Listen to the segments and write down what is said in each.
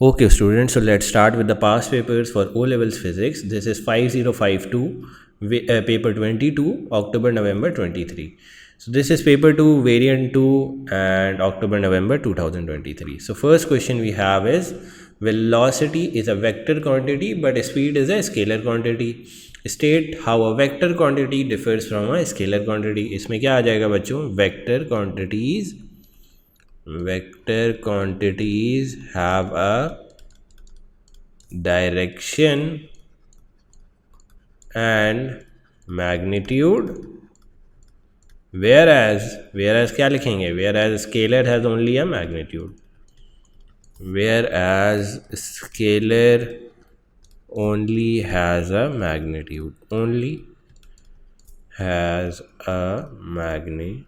Okay, students, so let's start with the past papers for O levels physics. This is 5052, paper 22, October November 23. So, this is paper 2, variant 2, and October November 2023. So, first question we have is velocity is a vector quantity, but speed is a scalar quantity. State how a vector quantity differs from a scalar quantity. इसमें क्या आ जाएगा बच्चों? Vector quantities have a direction and magnitude, whereas क्या लिखेंगे? Whereas scalar has only a magnitude. Whereas scalar only has a magnitude. Only has a magnitude.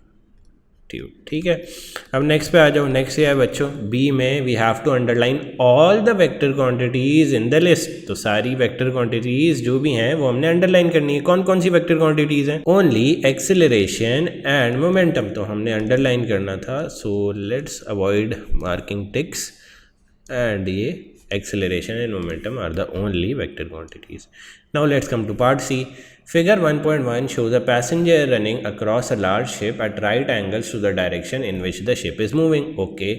ठीक है. अब नेक्स्ट पे आ जाओ. नेक्स्ट है बच्चों बी में we have to underline all the vector quantities in the list. तो सारी वेक्टर क्वांटिटीज जो भी हैं वो हमने अंडरलाइन करनी है. कौन कौन सी वेक्टर क्वांटिटीज हैं? ओनली एक्सेलरेशन एंड मोमेंटम तो हमने अंडरलाइन करना था. So let's avoid marking ticks and ये acceleration and momentum are the only vector quantities. Now let's come to part C. Figure 1.1 shows a passenger running across a large ship at right angles to the direction in which the ship is moving. Okay,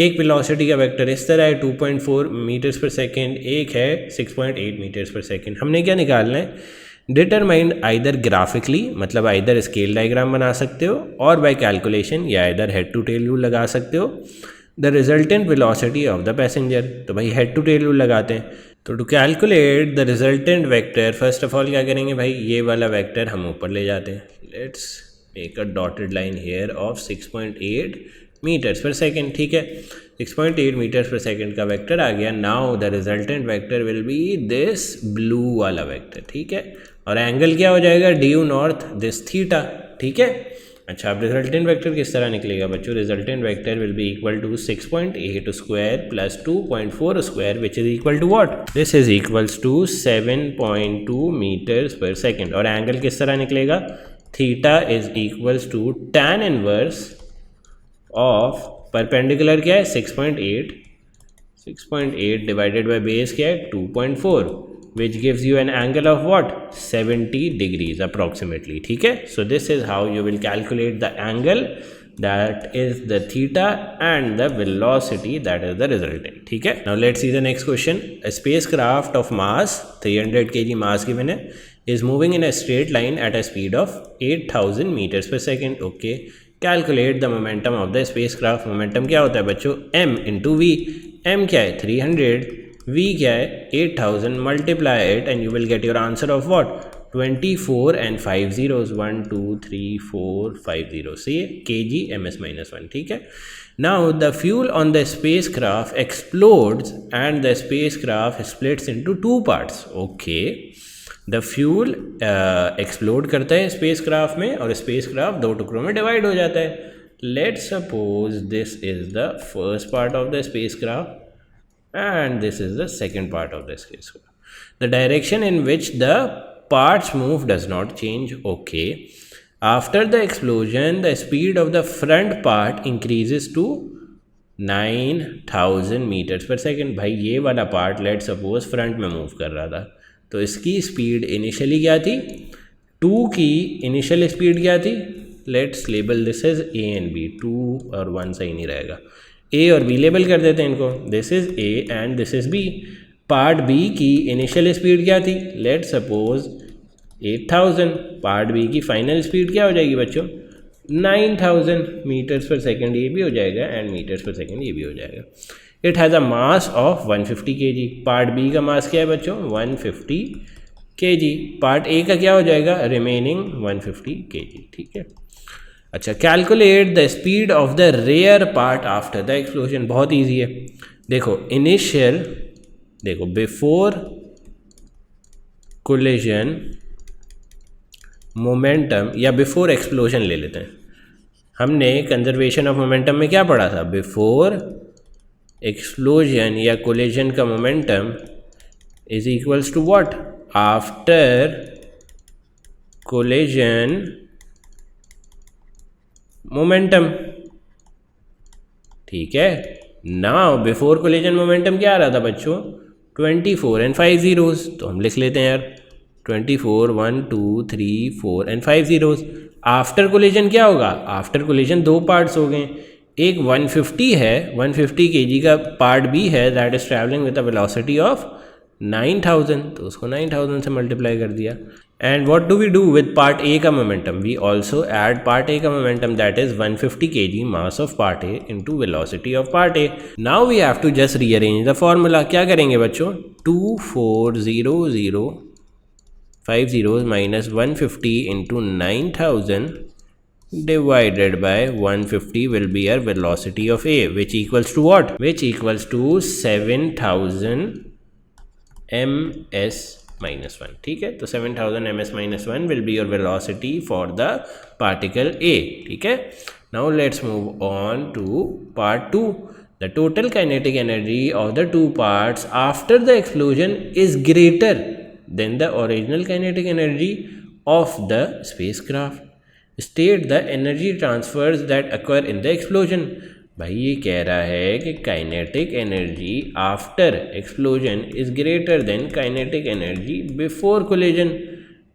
एक velocity का vector इस तरह है 2.4 meters per second, एक है 6.8 meters per second. हमने क्या निकालना है? डिटरमाइंड आइदर ग्राफिकली, मतलब आइदर स्केल डायग्राम बना सकते हो, और बाय कैलकुलेशन या either head to tail rule लगा सकते हो, the resultant velocity of the passenger. तो भाई हेड टू टेल रूल लगाते हैं. तो to calculate the resultant vector first of all क्या करेंगे भाई? ये वाला वेक्टर हम ऊपर ले जाते हैं. Let's make a dotted line here of 6.8 metres per second. ठीक है, 6.8 मीटर्स पर सेकेंड का वेक्टर आ गया. Now the resultant vector will B this blue वाला वेक्टर. ठीक है, और एंगल क्या हो जाएगा? Due north this theta. ठीक है. अच्छा, अब रिजल्टेंट वेक्टर किस तरह निकलेगा बच्चों? Resultant vector will be equal to 6.8 square plus 2.4 square which is equal to what? This is equals to 7.2 metres per second. और एंगल किस तरह निकलेगा? Theta is equals to tan inverse of perpendicular क्या है? 6.8 डिवाइडेड बाय बेस क्या है? 2.4 which gives you an angle of what? 70 degrees approximately. ठीक है. So this is how you will calculate the angle, that is the theta, and the velocity, that is the resultant. ठीक है. Now let's see the next question. A spacecraft of mass 300 kg mass given है, is moving in a straight line at a speed of 8000 meters per second. Okay. Calculate the momentum of the spacecraft. Momentum क्या होता है बच्चों? m into v. m क्या है? 300. v क्या है? 8000. multiply it and you will get your answer of what? 24 and 5 zeros. 1 2 3 4 5 zeros. See, kg ms minus 1. ठीक है. Now the fuel on the spacecraft explodes and the spacecraft splits into two parts. Okay. The fuel explode करता है spacecraft में और spacecraft दो टुकड़ों में divide हो जाता है. Let's suppose this is the first part of the spacecraft and this is the second part of the spacecraft. The direction in which the parts move does not change. Okay. After the explosion, the speed of the front part increases to 9000 meters per second. भाई ये वाला part let suppose front में move कर रहा था, तो इसकी speed initially क्या थी? 2 की इनिशियल स्पीड क्या थी? Let's label this is A and B. 2 और 1 सही नहीं रहेगा, ए और बी लेबल कर देते हैं इनको. This is A and this is B. Part B की इनिशियल स्पीड क्या थी? Let suppose 8000. पार्ट बी की फाइनल स्पीड क्या हो जाएगी बच्चों? 9000 मीटर्स पर सेकेंड. ये भी हो जाएगा एंड मीटर्स पर सेकेंड ये भी हो जाएगा. It has a mass of 150 kg. Part B का मास क्या है बच्चों? 150 kg. पार्ट ए का क्या हो जाएगा? Remaining 150 kg. ठीक है. अच्छा, calculate the speed of the rear part after the explosion. बहुत ईजी है. देखो इनिशियल, देखो बिफोर कोलिजन मोमेंटम या बिफोर एक्सप्लोजन ले लेते हैं. हमने कंजर्वेशन ऑफ मोमेंटम में क्या पढ़ा था? बिफोर एक्सप्लोजन या कोलिजन का momentum is equals to what? After collision momentum. ठीक है. नाउ बिफोर कोलिजन मोमेंटम क्या आ रहा था बच्चों, 24 एंड 5 zeros, तो हम लिख लेते हैं यार 24 1 2 3 4 एंड 5 zeros। आफ्टर कोलिजन क्या होगा, आफ्टर कोलिजन दो पार्ट्स हो गए, एक 150 है, 150 kg का पार्ट भी है that is travelling with a velocity of 9000, तो उसको 9000 से मल्टीप्लाई कर दिया। And what do we do with part A का momentum, we also add part A का momentum that is 150 kg mass of part A into velocity of part A. Now we have to just rearrange the formula. क्या करेंगे बच्चों, 2400 5 zeros minus 150 into 9000 divided by 150 will be our velocity of A, which equals to what? Which equals to 7000 ms minus 1. ठीक है, तो 7000 ms minus 1 will be your velocity for the particle A. ठीक है, now let's move on to part 2. The total kinetic energy of the two parts after the explosion is greater than the original kinetic energy of the spacecraft. State the energy transfers that occur in the explosion. भाई ये कह रहा है कि kinetic energy after explosion is greater than kinetic energy before collision.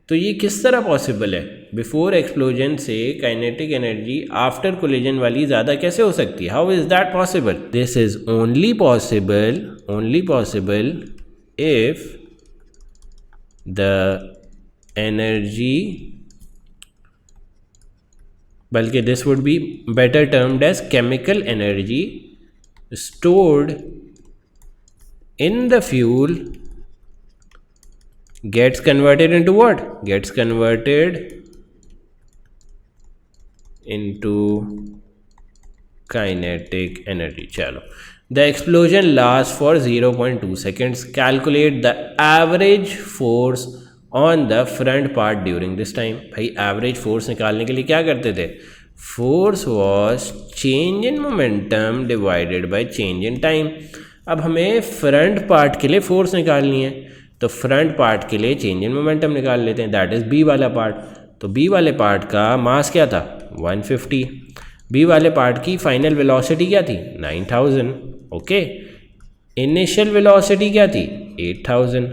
तो ये किस तरह पॉसिबल है, बिफोर एक्सप्लोजन से काइनेटिक एनर्जी आफ्टर कोलिजन वाली ज़्यादा कैसे हो सकती है, how is that possible? This is only possible if the energy, बल्कि this would be better termed as chemical energy stored in the fuel gets converted into what? Gets converted into kinetic energy. चलो, the explosion lasts for 0.2 seconds. Calculate the average force on the front part during this time. भाई average force निकालने के लिए क्या करते थे, force was change in momentum divided by change in time. अब हमें फ्रंट पार्ट के लिए फोर्स निकालनी है, तो फ्रंट पार्ट के लिए चेंज इन मोमेंटम निकाल लेते हैं, दैट इज़ बी वाला पार्ट। तो बी वाले पार्ट का मास क्या था, 150। बी वाले पार्ट की फाइनल वेलोसिटी क्या थी, 9000। ओके, इनिशियल वेलोसिटी क्या थी, 8000,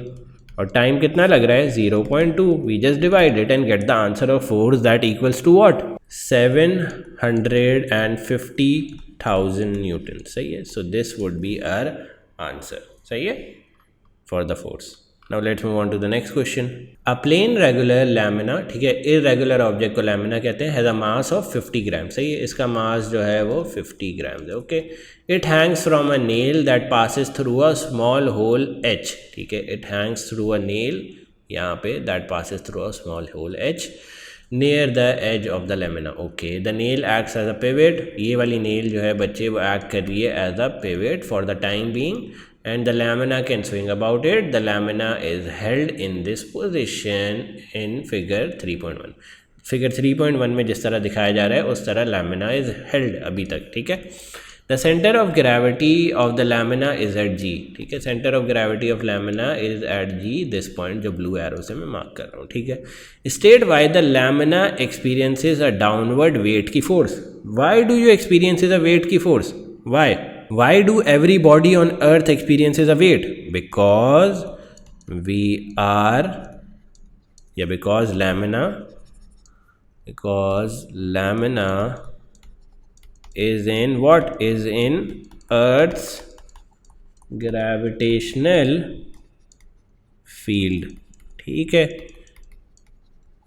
और टाइम कितना लग रहा है, 0.2। We just divide it and get the answer of force that equals to what, 750,000 newton. सही है, so this would be our answer. सही है for the force. Now let's move on to the next question. A plane regular lamina, ठीक है, irregular object को lamina कहते हैं, has a mass of 50 ग्राम। सही है, इसका मास जो है वो 50 ग्राम है। Okay, it hangs from a nail that passes through a small hole H. ठीक है, it hangs through a nail यहाँ पे that passes through a small hole H near the edge of the lamina. Okay, the nail acts as a pivot. ये वाली nail जो है बच्चे वो एक्ट कर रही है as a pivot for the time being, and the lamina can swing about it. The lamina is held in this position in figure 3.1. Figure 3.1 में जिस तरह दिखाया जा रहा है उस तरह लैमिना इज हेल्ड अभी तक। ठीक है, the centre of gravity of the lamina is at G. ठीक है, centre of gravity of lamina is at G, this point जो ब्लू एरो से मैं मार्क कर रहा हूँ। ठीक है, state why the lamina experiences a downward weight की force. Why do you experiences a weight की force, why? Why do every body on earth experiences a weight? Because we are, because lamina is in what? Is in Earth's gravitational field. ठीक है,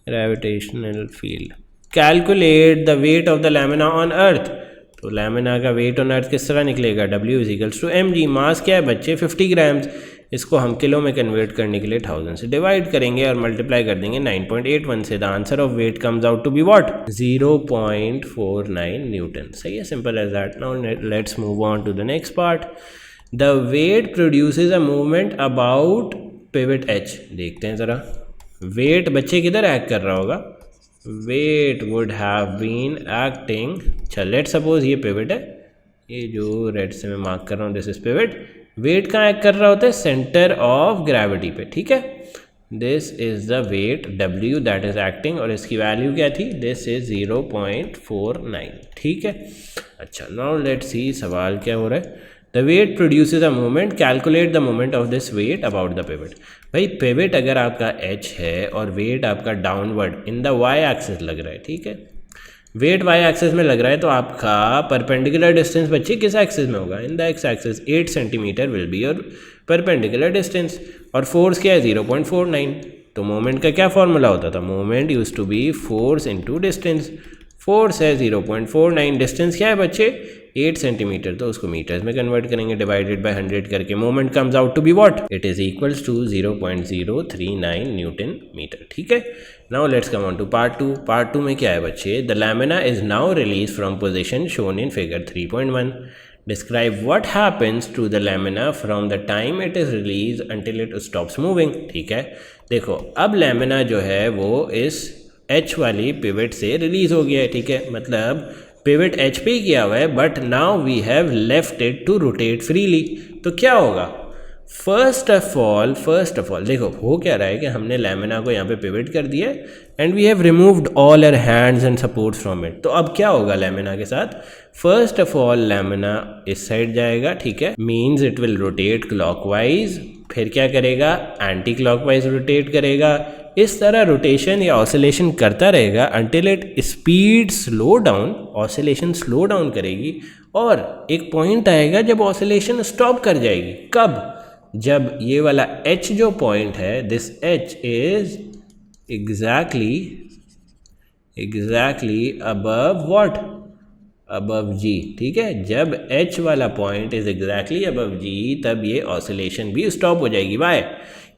gravitational field. Calculate the weight of the lamina on Earth. तो lamina का wait on earth किस तरह निकलेगा, W is to mg। मास क्या है बच्चे, 50 ग्राम्स। इसको हम किलो में कन्वर्ट करने के लिए 1000 से डिवाइड करेंगे और मल्टीप्लाई कर देंगे 9.81 से। The answer of weight comes out to be what, 0.49 newton. सही है, simple as that. Now let's move on to the next part. The weight produces a movement about pivot H. देखते हैं ज़रा, वेट बच्चे किधर एक्ट कर रहा होगा, weight would have been acting, चल लेट सपोज ये पिवट है, ये जो रेड से मैं मार्क कर रहा हूँ दिस इज पिवट। वेट कहाँ एक्ट कर रहा होता है, सेंटर ऑफ ग्रेविटी पे। ठीक है, this is the weight W that is acting, और इसकी वैल्यू क्या थी, दिस इज 0.49। ठीक है, अच्छा नाउ लेट्स सी सवाल क्या हो रहा है। The weight produces a moment, calculate the moment of this weight about the pivot. भाई पिवट अगर आपका h है और वेट आपका downward in the y axis लग रहा है, ठीक है, वेट y एक्सिस में लग रहा है, तो आपका परपेंडिकुलर डिस्टेंस बच्चे किस एक्सिस में होगा, in the x axis. 8 centimetre will be your perpendicular distance, और फोर्स क्या है 0.49। तो मोमेंट का क्या फॉर्मूला होता था, moment use to be force into distance. Force है 0.49, डिस्टेंस क्या है बच्चे 8 सेंटीमीटर, तो उसको मीटर्स में कन्वर्ट करेंगे डिवाइडेड बाय 100 करके, moment comes out to be what, it is equals to 0.039 newton metre. ठीक है, now let's come on to part 2। Part 2 में क्या है बच्चे, the lamina is now release from position shown in figure 3.1। Describe what happens to the lamina from the time it is released until it stops moving। ठीक है, देखो अब lamina जो है वो इस H वाली पिवट से रिलीज हो गया है। ठीक है, मतलब पिवट H पे ही किया हुआ है, but now we have left it to rotate freely. तो क्या होगा, फर्स्ट ऑफ ऑल देखो हो क्या रहा है कि हमने लैमिना को यहाँ पे पिवट कर दिया and we have removed all our hands and support from it. तो अब क्या होगा लैमिना के साथ, फर्स्ट ऑफ ऑल लैमिना इस साइड जाएगा, ठीक है, means it will rotate clockwise, फिर क्या करेगा एंटी क्लॉकवाइज रोटेट करेगा। इस तरह रोटेशन या ऑसिलेशन करता रहेगा until it speed slow down, oscillation slow down करेगी और एक पॉइंट आएगा जब ऑसिलेशन स्टॉप कर जाएगी। कब, जब ये वाला H जो पॉइंट है, this H is exactly above what, above G। ठीक है, जब H वाला point is exactly above G तब ये ऑसिलेशन भी स्टॉप हो जाएगी। वाई,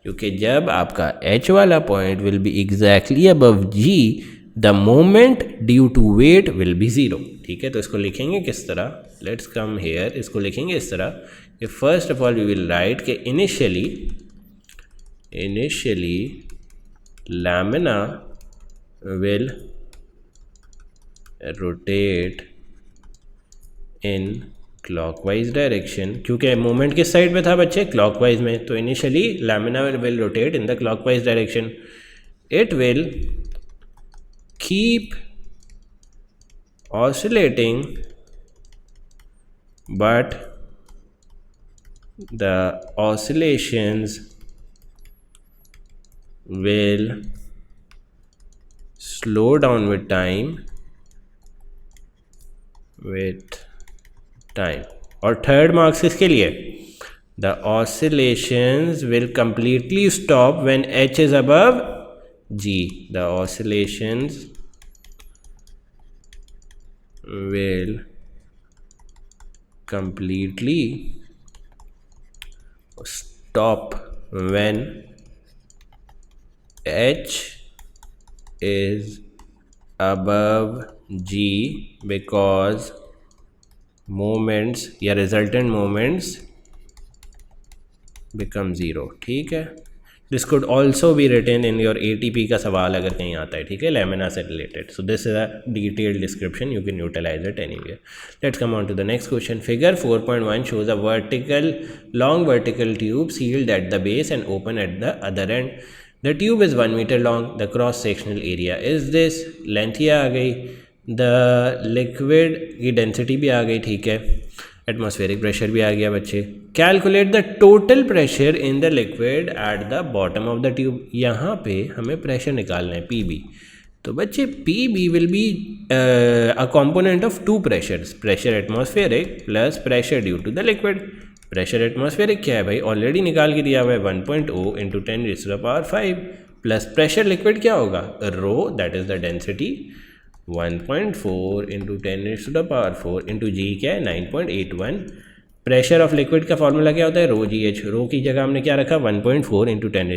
क्योंकि जब आपका H वाला point will be exactly above G the moment due to weight will be zero. ठीक है, तो इसको लिखेंगे किस तरह, लेट्स कम हेयर, इसको लिखेंगे इस तरह कि first of all we will write के initially lamina will rotate in clockwise direction, क्योंकि मोमेंट किस साइड पे था बच्चे, क्लॉकवाइज में, तो initially lamina will rotate in the clockwise direction. It will keep oscillating but the oscillations will slow down with time और third marks किसके लिए, the oscillations will completely stop when H is above G। the oscillations will completely stop when H is above G because moments या resultant moments become zero। ठीक है, this could also be written in your ATP का सवाल अगर कहीं आता है, ठीक है, लैमिना से related. So this is a detailed description, you can utilise it anywhere. Let's come on to the next question. Figure 4.1 shows a long vertical tube sealed at the base and open at the other end. The tube is 1 meter long. The cross sectional area is this। Length ये आ गई, the liquid की density भी आ गई, ठीक है, atmospheric pressure भी आ गया बच्चे। Calculate the total pressure in the liquid at the bottom of the tube. यहाँ पे हमें प्रेशर निकालना है PB। तो बच्चे PB will be a component of two pressures, pressure atmospheric plus pressure due to the liquid. Pressure atmospheric क्या है भाई, ऑलरेडी निकाल के दिया हुआ है 1.0 इंटू 10⁵ प्लस प्रेशर लिक्विड क्या होगा, rho, that is the density, 1.4 into 10⁴ into G क्या है 9.81। प्रेशर ऑफ लिक्विड का फॉर्मूला क्या होता है, रो GH। रो की जगह हमने क्या रखा 1.4 इंटू 10⁴,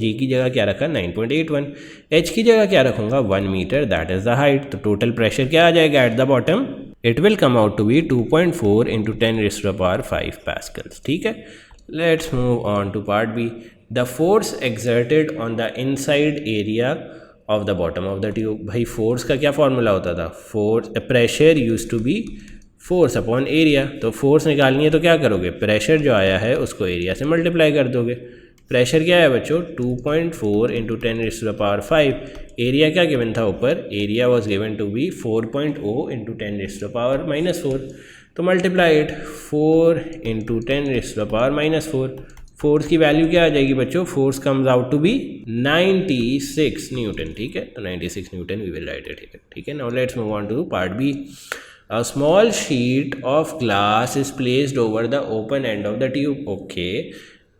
G की जगह क्या रखा 9.81, H की जगह क्या रखूँगा 1 metre, that is the height. तो टोटल प्रेशर क्या आ जाएगा at the bottom, it will come out to be 2.4 into 10⁵ pascals. ठीक है, let's move on to part B। The force exerted on the inside area of the bottom of the tube. भाई force का क्या formula होता था, force pressure use to be force upon area. तो force निकालनी है तो क्या करोगे, प्रेशर जो आया है उसको एरिया से मल्टीप्लाई कर दोगे। प्रेशर क्या है बच्चों 2.4 इंटू 10⁵। एरिया क्या गिवन था ऊपर, area was given to be 4.0 into 10⁻⁻⁴। तो मल्टीप्लाई इट 4 इंटू 10⁻⁻⁴। फोर्स की वैल्यू क्या आ जाएगी बच्चों? Force comes out to be 96 newton. ठीक है, तो 96 newton we will write it here. ठीक है, now let's move on to part B. A small sheet of glass is placed over the open end of the tube. Okay,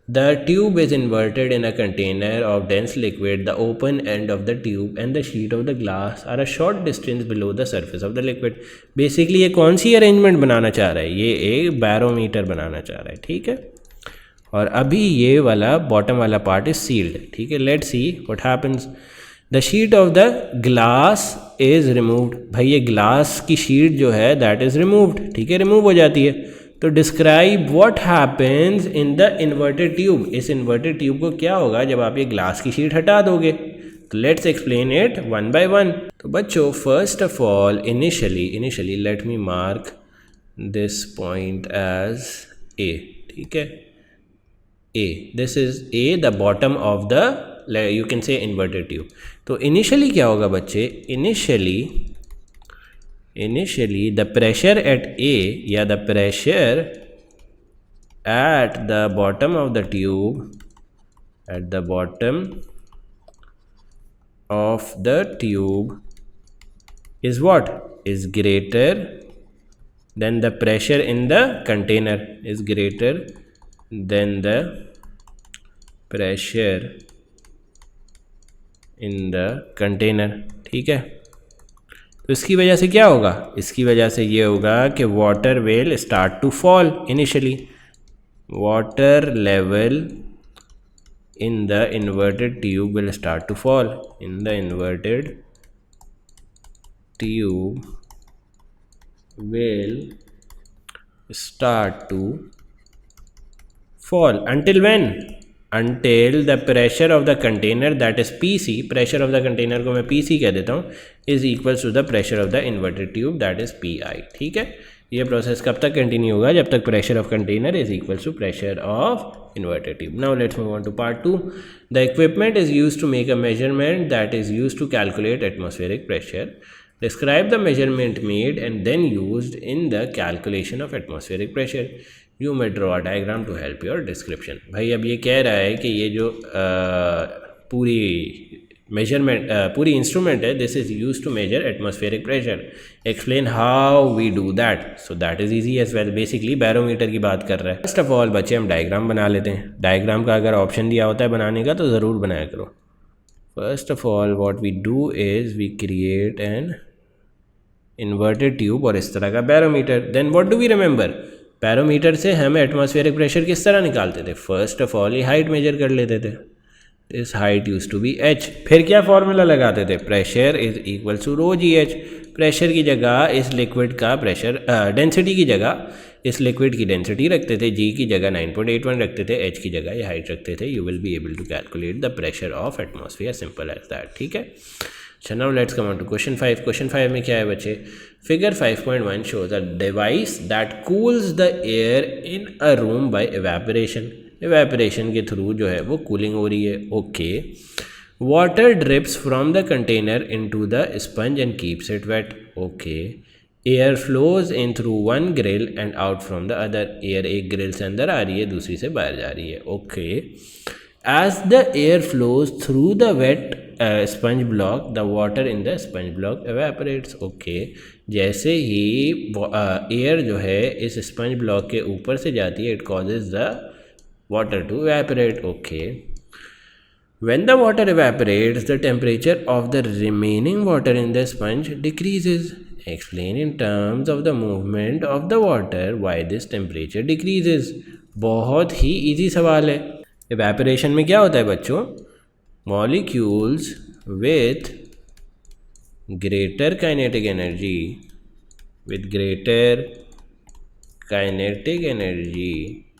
the tube is inverted in a container of dense liquid. The open end of the tube and the sheet of the glass are a short distance below the surface of the liquid. Basically ये कौन सी arrangement बनाना चाह रहा है? ये एक barometer बनाना चाह रहा है। ठीक है, और अभी ये वाला बॉटम वाला पार्ट इज सील्ड। ठीक है, let's see what happens. The sheet of the glass is removed. भाई ये ग्लास की शीट जो है दैट इज रिमूव्ड। ठीक है, रिमूव हो जाती है। तो describe what happens in the inverted tube. इस इन्वर्टेड ट्यूब को क्या होगा जब आप ये ग्लास की शीट हटा दोगे? तो let's explain it one by one. तो बच्चों first of all initially let me mark this point as A. ठीक है, A, this is A, the bottom of the, you can say, inverted tube. तो initially क्या होगा बच्चे? initially the pressure at A या the pressure at the bottom of the tube, at the bottom of the tube is what? Is greater than the pressure in the container, is greater than the pressure in the container। ठीक है, तो इसकी वजह से क्या होगा? इसकी वजह से ये होगा कि water will start to fall. Initially water level in the inverted tube will start to fall. In the inverted tube will start to fall until when? Until the pressure of the container, that is PC, pressure of the container को मैं PC कह देता हूँ, is equals to the pressure of the inverted tube, that is PI। ठीक है, ये process कब तक कंटिन्यू होगा? जब तक pressure of container is equals to pressure of inverted tube. Now let's move on to part 2। The equipment is used to make a measurement that is used to calculate atmospheric pressure. Describe the measurement made and then used in the calculation of atmospheric pressure. You may draw a diagram to help your description. भाई अब ये कह रहा है कि ये जो पूरी मेजरमेंट पूरी इंस्ट्रूमेंट है, this is use to measure atmospheric pressure. Explain how we do that. So that is easy as well. Basically barometer की बात कर रहा है। फर्स्ट ऑफ ऑल बच्चे हम डायग्राम बना लेते हैं। डायग्राम का अगर ऑप्शन दिया होता है बनाने का तो ज़रूर बनाया करो। First of all what we do is we create an inverted tube और इस तरह का barometer. Then what do we remember? Barometer से हम एटमॉस्फेरिक प्रेशर किस तरह निकालते थे? फर्स्ट ऑफ ऑल ये हाइट मेजर कर लेते थे। This height use to be h। फिर क्या फॉर्मूला लगाते थे? Pressure is equal to rho g h. Pressure की जगह इस लिक्विड का प्रेशर, डेंसिटी की जगह इस लिक्विड की डेंसिटी रखते थे, g की जगह 9.81 रखते थे, h की जगह ये हाइट रखते थे। You will be able to calculate the pressure of atmosphere, simple as that. ठीक है, अच्छा now let's come on to question 5। Question 5 में क्या है बच्चे? Figure 5.1 shows a device that cools the air in a room by evaporation. Evaporation के through जो है वो कूलिंग हो रही है। Okay, water drips from the container into the sponge and keeps it wait. Okay, air flows in through one grill and out from the other. Air एक grill से अंदर आ रही है, दूसरी से बाहर जा रही है। Okay, as the air flows through the wet sponge block the water in the sponge block evaporates. Okay, जैसे ही एयर जो है इस स्पंज ब्लॉक के ऊपर से जाती है, it causes the water to evaporate. Okay, when the water evaporates, the temperature of the remaining water in the sponge decreases. Explain in terms of the movement of the water why this temperature decreases. बहुत ही easy सवाल है। evaporation में क्या होता है बच्चों? molecules with greater kinetic energy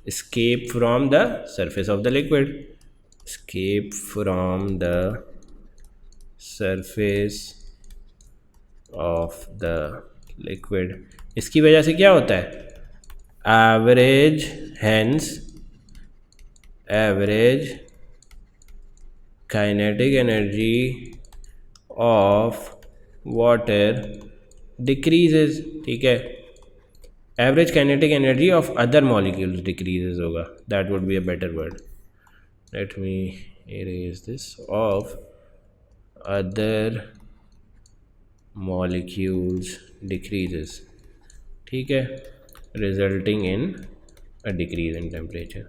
escape from the surface of the liquid, escape from the surface of the liquid। इसकी वजह से क्या होता है? average, hence average kinetic energy of water decreases। ठीक है, average kinetic energy of other molecules decreases होगा, that would be a better word. Let me erase this. Of other molecules decreases, ठीक है, resulting in a decrease in temperature,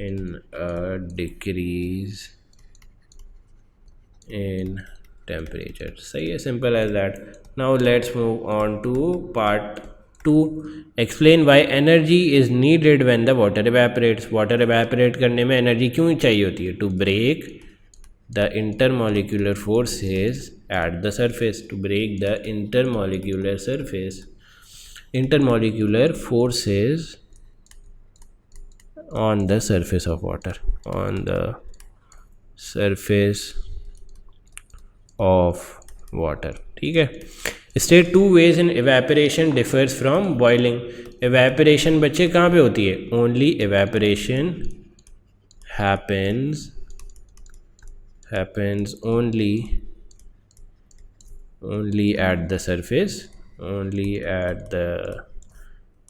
in a decrease in temperature. सही है, simple as that. Now let's move on to part 2. Explain why energy is needed when the water evaporates. Water evaporate करने में energy क्यों चाहिए होती है? To break the intermolecular forces at the surface. To break the intermolecular forces on the surface of water, on the surface of water. ठीक है. State 2 ways in evaporation differs from boiling. Evaporation बच्चे कहाँ पे होती है? Only evaporation happens only at the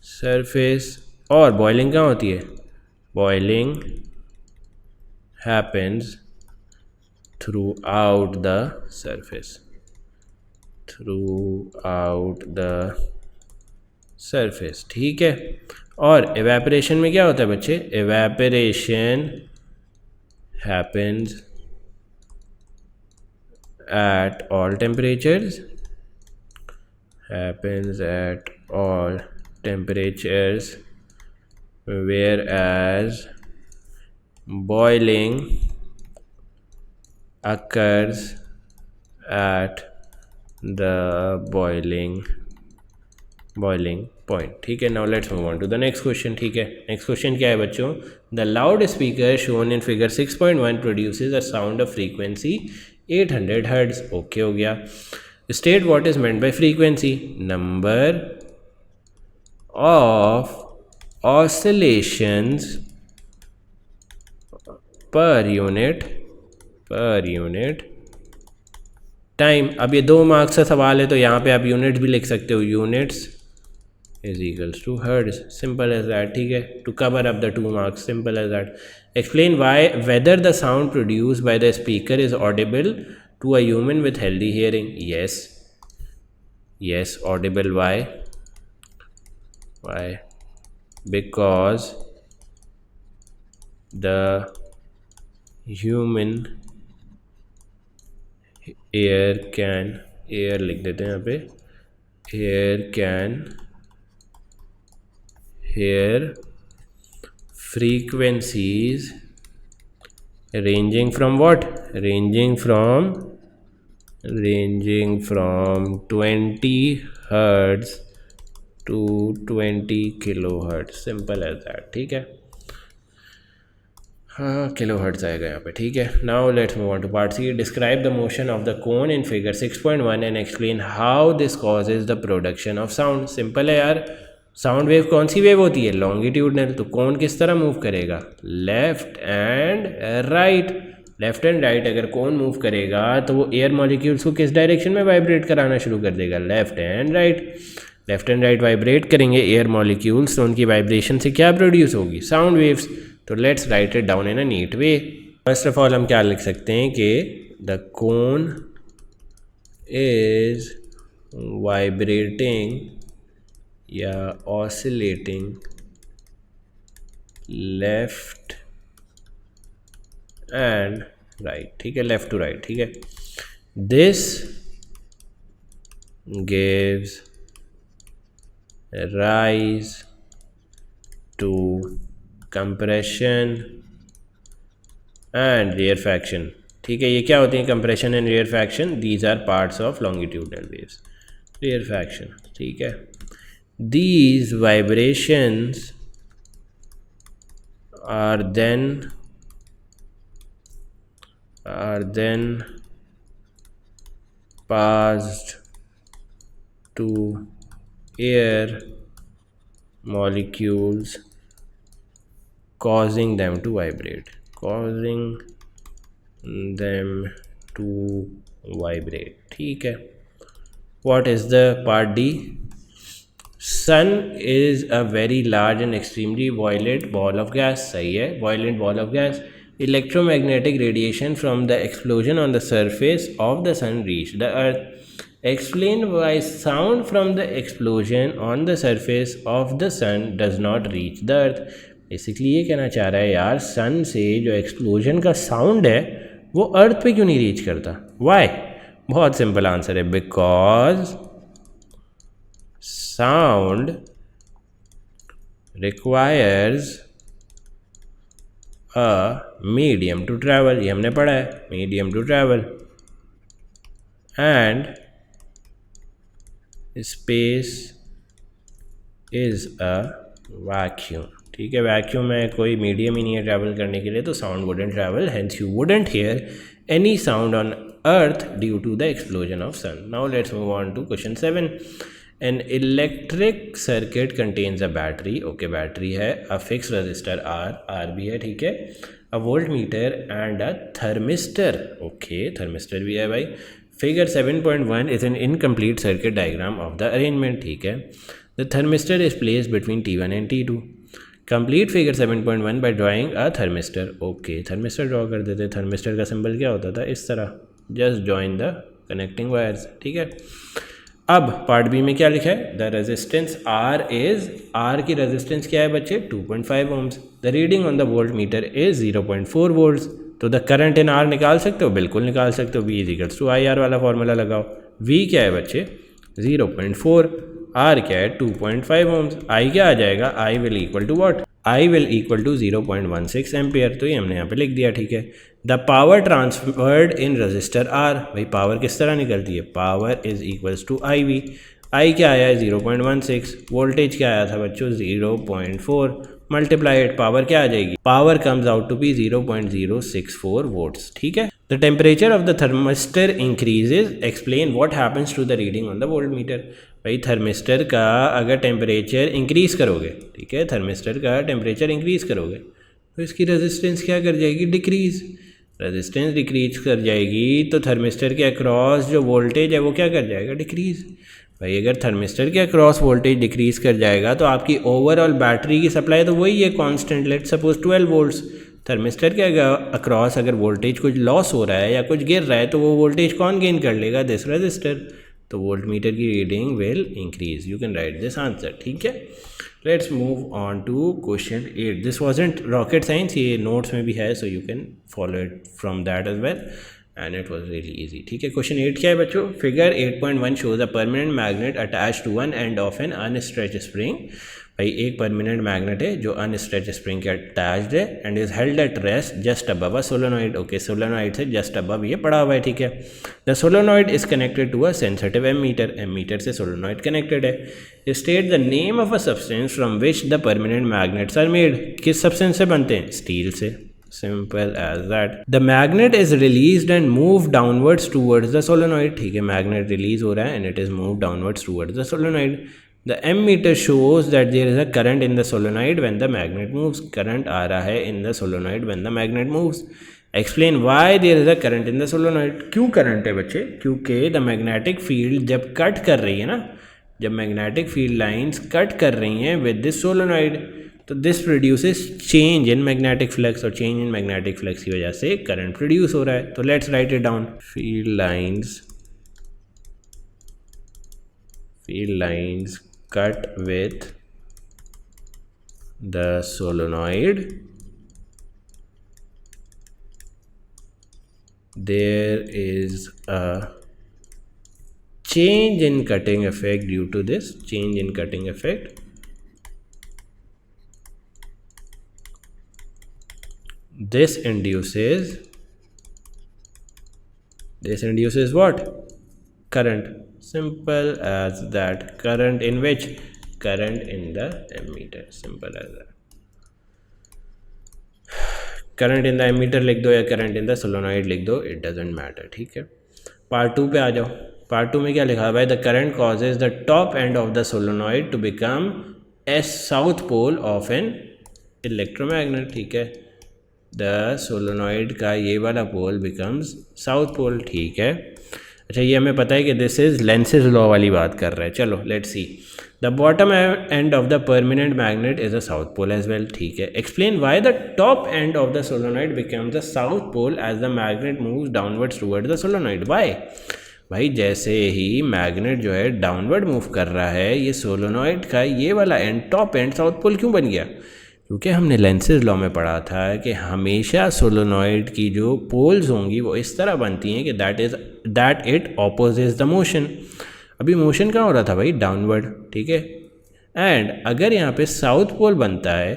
surface, और boiling कहाँ होती है? Boiling happens throughout the surface. ठीक है. और evaporation में क्या होता है बच्चे? Evaporation happens at all temperatures, whereas boiling occurs at the boiling point. ठीक है. Now let's move on to the next question. ठीक है. Next question क्या है बच्चों? The loudspeaker shown in figure 6.1 produces a sound of frequency 800 Hz. Okay हो गया. State what is meant by frequency. Number of oscillations per unit time. अब ये 2 marks का सवाल है तो यहाँ पे आप यूनिट्स भी लिख सकते हो. Units is equals to hertz. Simple as that. ठीक है. To cover up the 2 marks, simple as that. Explain whether the sound produced by the speaker is audible to a human with healthy hearing. Yes, audible. Why? Because the human ear लिख देते हैं यहाँ पे, ear can hear frequencies ranging from what? Ranging from 20 Hz to 20 kilohertz. Simple as that. ठीक है. हाँ, kilo hertz आएगा यहाँ पे. ठीक है. Now let's move on to part C. Describe the motion of the cone in figure 6.1 and explain how this causes the production of sound. Simple है यार. साउंड वेव कौन सी वेव होती है? लॉन्गिट्यूडनल. तो कोन किस तरह मूव करेगा? Left and right. Left and right अगर कोन मूव करेगा तो वो एयर मॉलिक्यूल्स को किस डायरेक्शन में वाइब्रेट कराना शुरू कर देगा? लेफ्ट एंड राइट वाइब्रेट करेंगे एयर मॉलिक्यूल्स तो उनकी वाइब्रेशन से क्या प्रोड्यूस होगी? Sound waves. तो let's write it down in a neat way. First of all हम क्या लिख सकते हैं कि द कोन इज वाइब्रेटिंग या ऑसिलेटिंग लेफ्ट एंड राइट. ठीक है. Left to right. ठीक है. This gives rise to compression and rarefaction. ठीक है. ये क्या होती हैं? Compression and rarefaction. These are parts of longitudinal waves. Rarefaction. ठीक है. These vibrations are then passed to air molecules causing them to vibrate. ठीक है. What is the part D? Sun is a very large and extremely violent ball of gas, सही है, violent ball of gas. Electromagnetic radiation from the explosion on the surface of the sun reached the earth. Explain why sound from the explosion on the surface of the sun does not reach the earth. Basically ये कहना चाह रहा है यार, सन से जो explosion का sound है वो अर्थ पे क्यों नहीं रीच करता. वाई? बहुत सिंपल आंसर है, because sound requires a medium to travel. ये हमने पढ़ा है, medium to travel. And space is a vacuum. ठीक है, वैक्यूम में कोई मीडियम ही नहीं है ट्रैवल करने के लिए, तो sound wouldn't travel, hence you wouldn't hear any sound on earth due to the explosion of sun. Now let's move on to question 7. An electric circuit contains a battery. Okay, battery है, a fixed resistor R भी है, ठीक है, a voltmeter and a thermistor. Okay, thermistor भी है भाई. Figure 7.1 is an incomplete circuit diagram of the arrangement. ठीक है, the thermistor is placed between T1 and T2. Complete figure 7.1 by drawing a thermistor. Okay, thermistor draw कर देते. thermistor का symbol क्या होता था, इस तरह, just join the connecting wires. ठीक है, अब पार्ट बी में क्या लिखा है, the resistance R is, R की रेजिस्टेंस क्या है बच्चे, 2.5 ohms. The reading on the voltmeter is 0.4 volts. तो द करंट इन आर निकाल सकते हो, बिल्कुल निकाल सकते हो. V equals to I R वाला फॉर्मूला लगाओ. V क्या है बच्चे, 0.4, R क्या है 2.5 ohms. I क्या आ जाएगा, I will equal to watt, I will equal to 0.16 ampere. तो ये हमने यहाँ पे लिख दिया. ठीक है, the power transferred in resistor R. भाई पावर किस तरह निकलती है, power is equals to I V. I क्या आया है 0.16, वोल्टेज क्या आया था बच्चों 0.4, मल्टीप्लाइड पावर क्या आ जाएगी, power comes out to be 0.064 volts. ठीक है, the temperature of the thermistor increases. Explain what happens to the reading on the voltmeter. भाई थर्मिस्टर का अगर टेम्परेचर इंक्रीज़ करोगे, ठीक है, थर्मिस्टर का टेम्परेचर इंक्रीज़ करोगे तो इसकी रेजिस्टेंस क्या कर जाएगी, डिक्रीज़. रेजिस्टेंस डिक्रीज कर जाएगी तो थर्मिस्टर के अक्रॉस जो वोल्टेज है वो क्या कर जाएगा, डिक्रीज़. भाई अगर थर्मिस्टर के अक्रॉस वोल्टेज डिक्रीज़ कर जाएगा तो आपकी ओवरऑल बैटरी की सप्लाई तो वही है constant, let suppose 12 volts. Thermistor के अक्रॉस अगर वोल्टेज कुछ लॉस हो रहा है या कुछ गिर रहा है तो वो वोल्टेज कौन गेन कर लेगा, दिस रेजिस्टर. तो वोल्ट मीटर की reading will increase. You can write this answer. ठीक है, let's move on to question 8. This wasn't rocket science, ये नोट्स में भी है, so you can follow it from that as well and it was really easy. ठीक है, question 8 क्या है बच्चों, figure 8.1 shows a permanent magnet attach to one end of an unstretch spring. भाई एक परमानेंट मैग्नेट है जो अनस्ट्रेच स्प्रिंग के अटैच्ड है and is held at rest just above a solenoid. Okay, solenoid से जस्ट अबव ये पड़ा हुआ है. ठीक है, the solenoid is connected to a sensitive ammeter. Ammeter से सोलेनॉइड कनेक्टेड है. State the name of a substance from which the permanent magnets are made. किस सब्सटेंस से बनते हैं, स्टील से. Simple as that. The magnet is released and moved downwards towards the solenoid. ठीक है, magnet release हो रहा है and it is moved downwards towards the solenoid. The ammeter shows that there is a current in the solenoid when the magnet moves. Current आ रहा है in the solenoid when the magnet moves. Explain why there is a current in the solenoid. क्यों current है बच्चे, क्योंकि the magnetic field जब cut कर रही है ना, जब magnetic field lines कट कर रही हैं with this solenoid, तो this produces change in magnetic flux, और चेंज इन मैग्नेटिक फ्लक्स की वजह से करंट प्रोड्यूस हो रहा है. तो let's write it down. Field lines cut with the solenoid, there is a change in cutting effect due to this change in cutting effect. This induces what? Current. Simple as that. Current in which? Current in the ammeter. Simple as that. Current in the ammeter लिख दो या current in the solenoid लिख दो, it doesn't matter. ठीक है, part 2 पे आ जाओ. पार्ट 2 में क्या लिखा है, the current causes the top end of the solenoid to become a south pole of an electromagnet. ठीक है, द सोलेनॉइड का ये वाला पोल बिकम्स साउथ पोल. ठीक है, अच्छा ये हमें पता है कि दिस इज लेंसेज लॉ वाली बात कर रहा है. चलो let's see. The bottom end of the permanent magnet is the south pole as well, ठीक है. Explain why the top end of the solenoid becomes the south pole as the magnet moves downwards toward the solenoid. Why? भाई जैसे ही magnet जो है downward move कर रहा है, ये सोलोनॉइड का ये वाला end, top end, south pole क्यों बन गया? क्योंकि हमने लेंसेज लॉ में पढ़ा था कि हमेशा सोलोनॉइड की जो पोल्स होंगी वो इस तरह बनती हैं कि that it opposites the motion. अभी मोशन कहाँ हो रहा था भाई? डाउनवर्ड, ठीक है. एंड अगर यहाँ पे साउथ पोल बनता है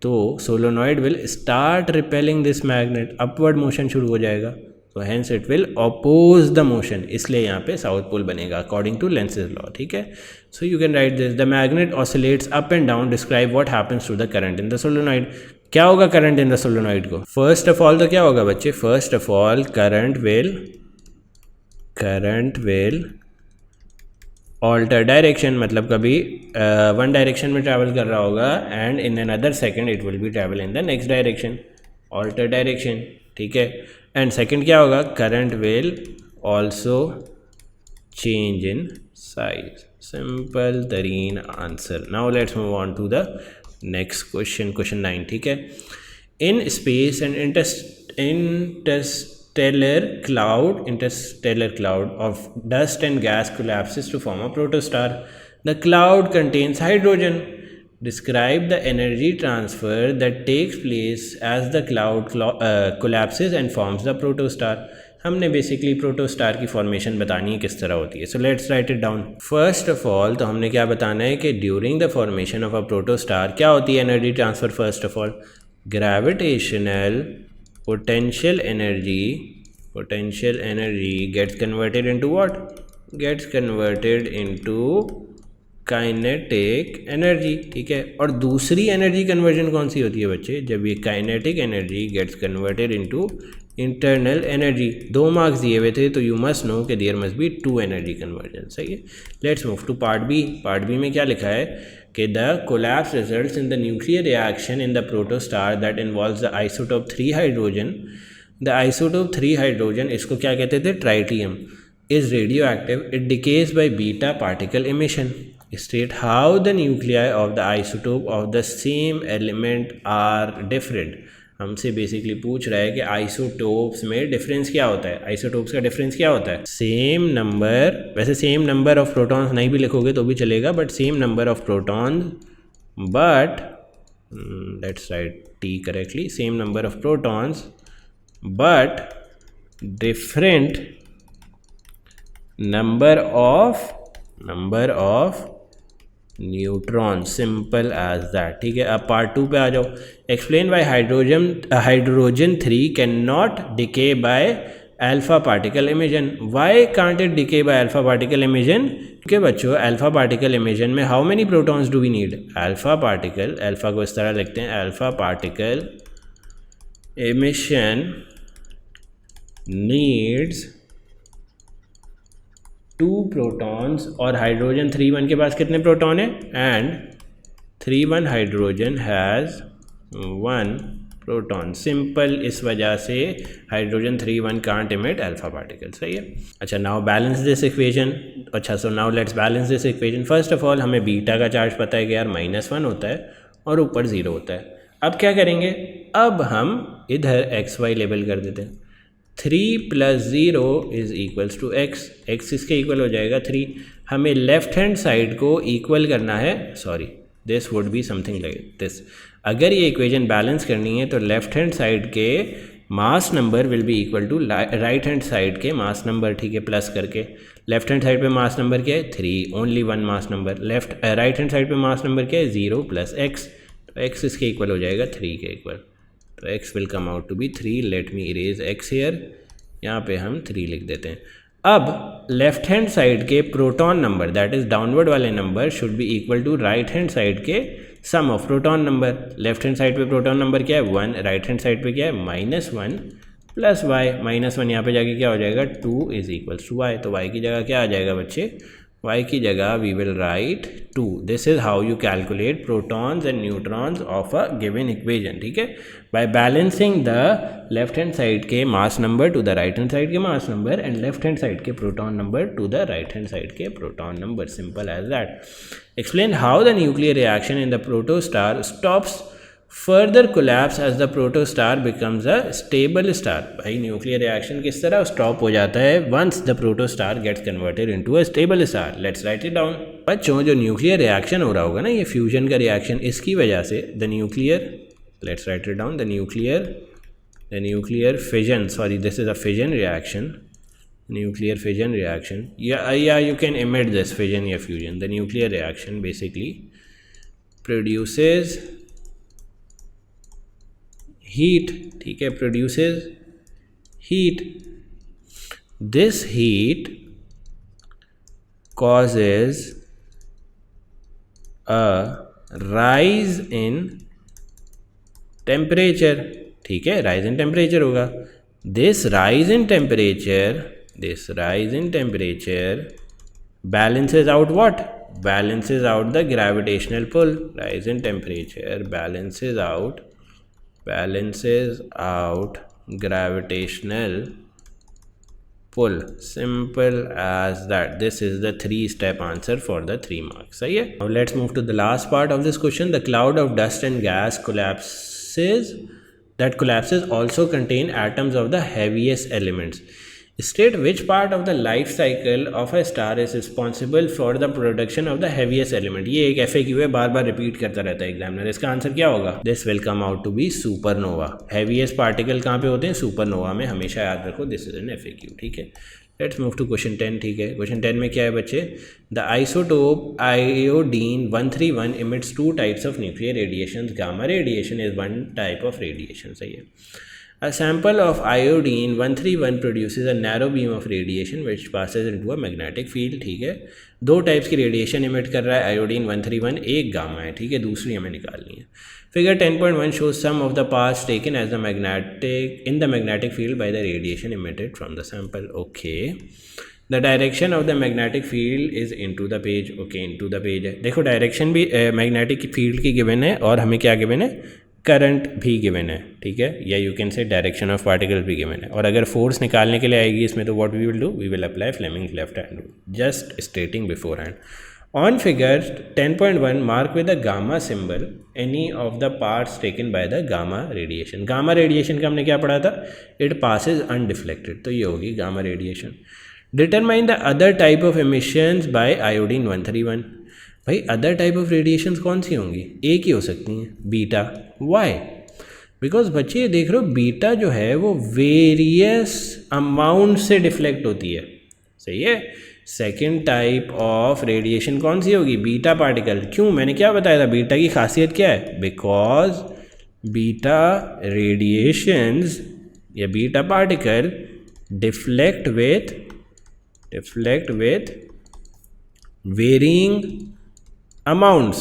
तो solenoid will start repelling this magnet, upward motion शुरू हो जाएगा. तो hence it will oppose the motion, इसलिए यहाँ पे साउथ पोल बनेगा अकॉर्डिंग टू लेंसेज लॉ, ठीक है. So you can write this. The magnet oscillates up and down. Describe what happens to the current in the solenoid. क्या होगा current in the solenoid को? First of all तो क्या होगा बच्चे? First of all current will alter direction, मतलब कभी one direction में ट्रैवल कर रहा होगा and in another second it will be travel in the next direction, alter direction, ठीक है. एंड सेकेंड क्या होगा? Current will also change in size. Simple तरीन answer. Now let's move on to the next question, question 9, ठीक है. In space and interstellar cloud of dust and gas collapses to form a protostar. The cloud contains hydrogen. Describe the energy transfer that takes place as the cloud collapses and forms the protostar. हमने basically protostar की formation बतानी है किस तरह होती है. So let's write it down. First of all तो हमने क्या बताना है कि during the formation of a protostar क्या होती है energy transfer? First of all gravitational potential energy gets converted into what? Gets converted into kinetic energy, ठीक है. और दूसरी एनर्जी कन्वर्जन कौन सी होती है बच्चे? जब ये kinetic energy gets converted into internal energy. 2 marks दिए हुए थे तो यू मस्ट नो कि there must be 2 energy conversion. सही है. Let's move to part B. Part B में क्या लिखा है कि the collapse results in the nuclear reaction in the protostar that involves the isotope 3 hydrogen. The isotope 3 hydrogen, इसको क्या कहते थे? Tritium, is radioactive. It decays by beta particle emission. State how the nuclei of the isotope of the same element are different. हमसे basically पूछ रहा है कि isotopes में डिफरेंस क्या होता है. आइसोटोप्स का डिफरेंस क्या होता है? सेम नंबर, वैसे सेम नंबर ऑफ प्रोटॉन्स नहीं भी लिखोगे तो भी चलेगा, but same number of protons, but let's write it correctly. Same number of protons but different number of neutron. Simple as that, ठीक है. अब पार्ट 2 पे आ जाओ. Explain why hydrogen 3 can not decay by alpha particle emission. Why can't it decay by alpha particle emission? क्योंकि बच्चों alpha particle emission में how many protons do we need? Alpha को इस तरह लिखते हैं, alpha particle emission needs 2 protons. और hydrogen 3 1 के पास कितने प्रोटॉन है? And 3 1 hydrogen has 1 proton. Simple, इस वजह से hydrogen 3 1 can't emit alpha particle. सही है. अच्छा, नाउ बैलेंस दिस इक्वेशन. अच्छा, so now let's balance this equation. First of all हमें बीटा का चार्ज पता है कि यार -1 होता है और ऊपर 0 होता है. अब क्या करेंगे? अब हम इधर एक्स वाई लेबल कर देते हैं. 3 + 0 is equals to X. X इसके इक्वल हो जाएगा 3. हमें लेफ्ट हैंड साइड को इक्वल करना है. Sorry, this would be something like this. अगर ये इक्वेशन बैलेंस करनी है तो लेफ्ट हैंड साइड के mass number will be equal to right hand side के मास नंबर, ठीक है, प्लस करके. लेफ्ट हैंड साइड पे मास नंबर क्या है? 3, only 1 mass number. Right hand side पे मास नंबर क्या है? 0 + x. तो x इसके इक्वल हो जाएगा 3 के इक्वल. तो x will come out to be 3. Let me erase x here. यहाँ पे हम 3 लिख देते हैं. अब लेफ्ट हैंड साइड के proton number, that is downward वाले number, should be equal to right hand side के sum of proton number. Left hand side पे प्रोटॉन नंबर क्या है? 1. राइट हैंड साइड पे क्या है? -1 + y. -1 यहाँ पे जाके क्या हो जाएगा? 2 इज इक्वल्स टू y. तो y की जगह क्या आ जाएगा बच्चे? y की जगह we will write 2. This is how you calculate protons and neutrons of a given equation. ठीक है, by balancing the left hand side के mass number to the right hand side के mass number and left hand side के proton number to the right hand side के proton number. Simple as that. Explain how the nuclear reaction in the protostar stops further collapse as the protostar becomes a stable star. भाई nuclear reaction किस तरह stop हो जाता है once the protostar gets converted into a stable star. Let's write it down. बच्चों जो nuclear reaction हो रहा होगा ना, ये फ्यूजन का रिएक्शन, इसकी वजह से the nuclear, let's write it down, the nuclear fission, sorry, this is a fission reaction, nuclear fission reaction. Yeah, you can emit this fission या fusion. The nuclear reaction basically produces heat. ठीक है, produces heat. This heat causes a rise in temperature. ठीक है, rise in temperature होगा. This rise in temperature balances out what? Balances out the gravitational pull. Rise in temperature balances out gravitational pull. Simple as that. This is the 3-step answer for the 3 marks. सही है. Now let's move to the last part of this question. The cloud of dust and gas collapses also contain atoms of the heaviest elements. State which part of the life cycle of a star is responsible for the production of the heaviest element. ये एक FAQ है, बार बार repeat करता रहता है examiner. इसका answer क्या होगा? This will come out to be supernova. Heaviest particle कहाँ पे होते हैं? सुपरनोवा में. हमेशा याद रखो, दिस इज एन FAQ. ठीक है. Let's move to question 10. ठीक है, क्वेश्चन 10 में क्या है बच्चे? The isotope iodine 131 emits 2 types of nuclear radiations. Gamma radiation is one type of radiation. सही है. A sample of iodine 131 produces a narrow beam of radiation which passes into a magnetic field. ठीक है, 2 types की radiation emit कर रहा है iodine 131. एक gamma है. ठीक है, दूसरी हमें निकालनी है. Figure 10.1 shows some of the paths taken as in the magnetic field by the radiation emitted from the sample. Okay. The direction of the magnetic field is into the page. Okay, into the page है. देखो direction भी magnetic field की given है और हमें क्या given है? Current भी गिवन है. ठीक है, या you can say direction of particle भी गिवन है. और अगर फोर्स निकालने के लिए आएगी इसमें तो what we will do? We will apply Fleming's left hand rule. Just stating beforehand. On figure 10.1, mark with the gamma symbol any of the parts taken by the gamma radiation. Gamma radiation का हमने क्या पढ़ा था? It passes undeflected. तो ये होगी gamma radiation. Determine the other type of emissions by iodine 131. भाई other type of radiations कौन सी होंगी? एक ही हो सकती हैं, बीटा. वाई? बिकॉज बच्चे ये देख रहे हो, बीटा जो है वो वेरियस अमाउंट से डिफ्लेक्ट होती है. सही है. सेकेंड टाइप ऑफ रेडिएशन कौन सी होगी? Beta particle. क्यों? मैंने क्या बताया था? बीटा की खासियत क्या है? बिकॉज बीटा रेडिएशंस या beta particle deflect with varying amounts.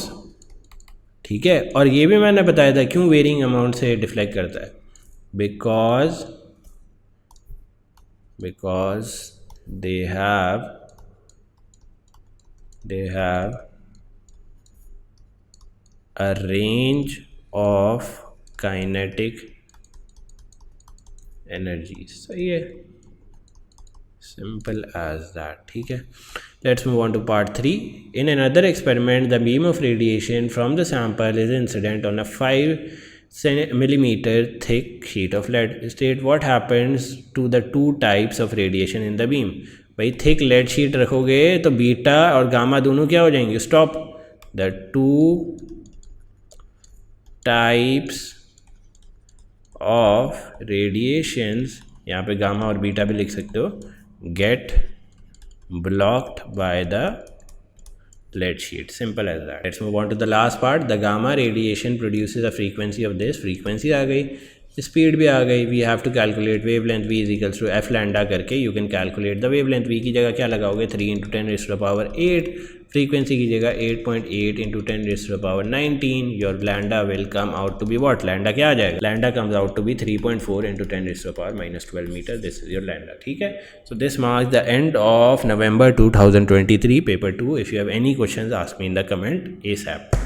ठीक है, और ये भी मैंने बताया था क्यों वेरिंग अमाउंट से डिफ्लेक्ट करता है. Because they have a range of kinetic energies. सही है. Simple as that. ठीक है. Let's move on to part 3. In another experiment, the beam of radiation from the sample is incident on a 5 millimeter thick sheet of lead. State what happens to the 2 types of radiation in the beam. भाई thick lead sheet रखोगे तो beta और gamma दोनों क्या हो जाएंगे? Stop. The 2 types of radiations, यहाँ पे गामा और बीटा भी लिख सकते हो, gate blocked by the lead sheet. Simple as that. Let's move on to the last part. The gamma radiation produces a frequency of this. Frequency आ गई, speed भी आ गई. We have to calculate wavelength. V is equals to f lambda करके you can calculate the wavelength. V की जगह क्या लगाओगे? 3 × 10⁸. फ्रीक्वेंसी की जगह 8.8 × 10⁻19. Your lambda will come out to be what? Lambda क्या आ जाएगा? Lambda comes out to be 3.4 × 10⁻⁻12 metre. This is your lambda. ठीक है. So this marks the end of November 2023 paper 2. If you have any questions ask me in the comment ASAP.